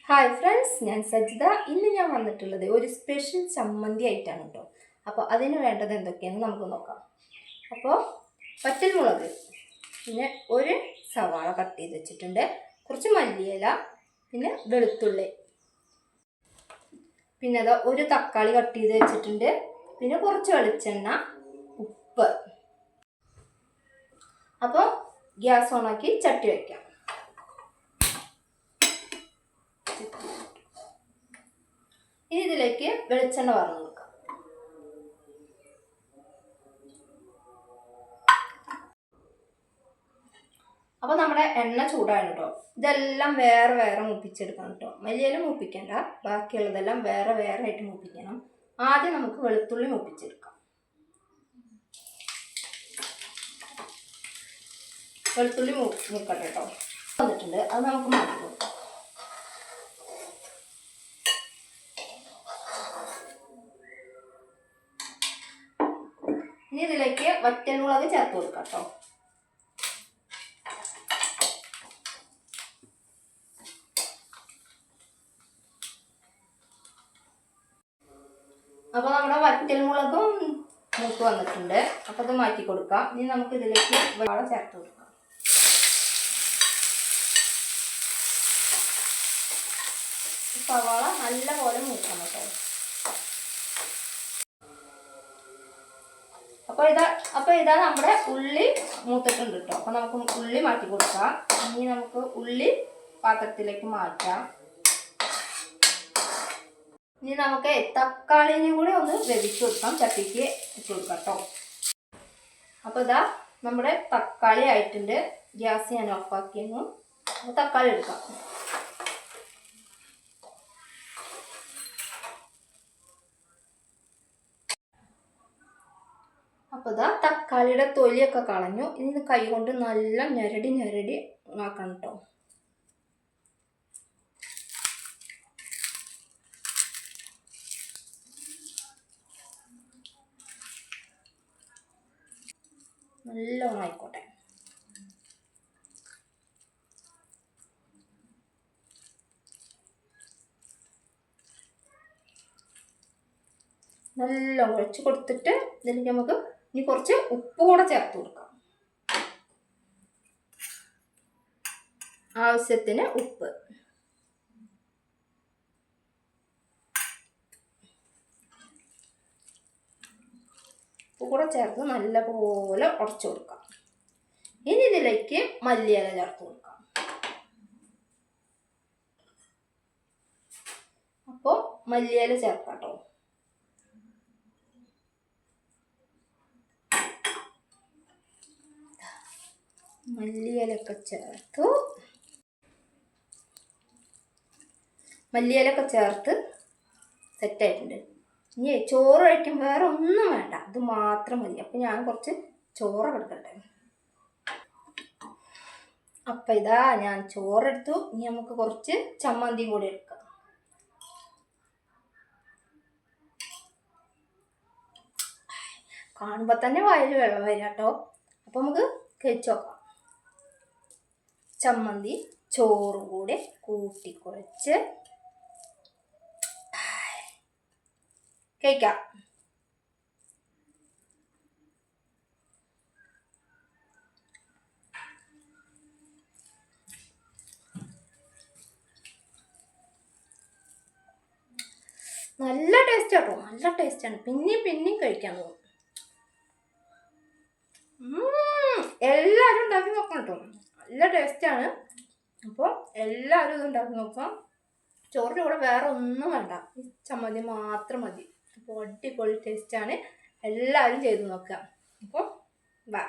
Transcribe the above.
Hi friends, ഞാൻ സജിത. ഇന്ന് ഞാൻ വന്നിട്ടുള്ളത് ഒരു സ്പെഷ്യൽ ചമ്മന്തി ആയിട്ടാണ് കേട്ടോ. അപ്പോൾ അതിന് വേണ്ടത് എന്തൊക്കെയാണെന്ന് നമുക്ക് നോക്കാം. അപ്പോൾ വറ്റൽമുളക്, പിന്നെ ഒരു സവാള കട്ട് ചെയ്ത് വെച്ചിട്ടുണ്ട്, കുറച്ച് മല്ലിയില, പിന്നെ വെളുത്തുള്ളി, പിന്നെ അത് ഒരു തക്കാളി കട്ട് ചെയ്ത് വെച്ചിട്ടുണ്ട്, പിന്നെ കുറച്ച് വെളിച്ചെണ്ണ, ഉപ്പ്. അപ്പോൾ ഗ്യാസ് ഓണാക്കി ചട്ടി വയ്ക്കാം. ഇനി ഇതിലേക്ക് വെളിച്ചെണ്ണ വാർന്നു കൊടുക്കാം. അപ്പോൾ നമ്മുടെ എണ്ണ ചൂടാണ് കേട്ടോ. ഇതെല്ലാം വേറെ വേറെ മൂപ്പിച്ചെടുക്കണം കേട്ടോ. മല്ലിയില മൂപ്പിക്കണ്ട, ബാക്കിയുള്ളതെല്ലാം വേറെ വേറെ ആയിട്ട് മൂപ്പിക്കണം. ആദ്യം നമുക്ക് വെളുത്തുള്ളി മൂപ്പിച്ചെടുക്കാം. വെളുത്തുള്ളി മൂക്കട്ടെ കേട്ടോ. വന്നിട്ടുണ്ട്, അത് നമുക്ക് മാറ്റി കൊടുക്കാം. ഇനി ഇതിലേക്ക് വറ്റൽമുളക് ചേർത്ത് കൊടുക്കാം കേട്ടോ. അപ്പോൾ നമ്മുടെ വറ്റൽമുളകും മൂത്ത് വന്നിട്ടുണ്ട്. അപ്പോൾ അത് മാറ്റി കൊടുക്കാം. ഇനി നമുക്ക് ഇതിലേക്ക് സവാള ചേർത്ത് കൊടുക്കാം. സവാള നല്ലപോലെ മൂക്കണം കേട്ടോ. അപ്പോൾ ഇതാ നമ്മുടെ ഉള്ളി മൂത്തിട്ടുണ്ട് കേട്ടോ. അപ്പോൾ നമുക്ക് ഉള്ളി മാറ്റി കൊടുക്കാം. ഇനി നമുക്ക് ഉള്ളി പാത്രത്തിലേക്ക് മാറ്റാം. ഇനി നമുക്ക് തക്കാളിനെ കൂടി ഒന്ന് വേവിച്ച് കൊടുക്കാം. ചട്ടിക്ക് ഇട്ട് കൊടുക്കാം കേട്ടോ. അപ്പോൾ ഇതാ നമ്മുടെ തക്കാളി ആയിട്ടുണ്ട്. ഗ്യാസ് ഞാൻ ഓഫാക്കിയിരുന്നു. അപ്പോൾ തക്കാളി എടുക്കാം. അപ്പോൾ ഇതാ തക്കാളിയുടെ തൊലിയൊക്കെ കളഞ്ഞു. ഇനി കൈ കൊണ്ട് നല്ല ഞെരടി ആക്കണം കേട്ടോ. നല്ലോണം ആയിക്കോട്ടെ. നല്ല കുഴച്ച് കൊടുത്തിട്ട് ഇതിലേക്ക് നമുക്ക് ഇനി കുറച്ച് ഉപ്പ് കൂടെ ചേർത്ത് കൊടുക്കാം. ആവശ്യത്തിന് ഉപ്പ്. ഉപ്പ് കൂടെ ചേർത്ത് നല്ലപോലെ ഉടച്ചു കൊടുക്കാം. ഇനി ഇതിലേക്ക് മല്ലിയില ചേർത്ത് കൊടുക്കാം. അപ്പോൾ മല്ലിയില ചേർക്കാം കേട്ടോ. മല്ലിയിലൊക്കെ ചേർത്ത് സെറ്റായിട്ടുണ്ട്. ഇനി ചോറ് കഴിക്കാൻ വേറെ ഒന്നും വേണ്ട, ഇത് മാത്രം മതി. അപ്പം ഞാൻ കുറച്ച് ചോറ് എടുക്കട്ടെ. അപ്പം ഇതാ ഞാൻ ചോറെടുത്തു. ഇനി നമുക്ക് കുറച്ച് ചമ്മന്തിയും കൂടി എടുക്കാം. കാണുമ്പോൾ തന്നെ വായിൽ വെള്ളം വരിക കേട്ടോ. അപ്പം നമുക്ക് കഴിച്ചു നോക്കാം. ചമ്മന്തി ചോറും കൂടെ കൂട്ടിക്കുഴച്ച് കഴിക്കാം. നല്ല ടേസ്റ്റ് കേട്ടോ, നല്ല ടേസ്റ്റാണ്. പിന്നെയും കഴിക്കാൻ തോന്നും. എല്ലാവരും ഉണ്ടാക്കി നോക്കണം കേട്ടോ, നല്ല ടേസ്റ്റാണ്. അപ്പോൾ എല്ലാവരും ഇത് ഉണ്ടാക്കി നോക്കാം. ചോറിൻ്റെ കൂടെ വേറെ ഒന്നും വേണ്ട, ഈ ചമ്മന്തി മാത്രം മതി. അപ്പോൾ അടിപൊളി ടേസ്റ്റാണ്. എല്ലാവരും ചെയ്ത് നോക്കാം. അപ്പോൾ ബൈ.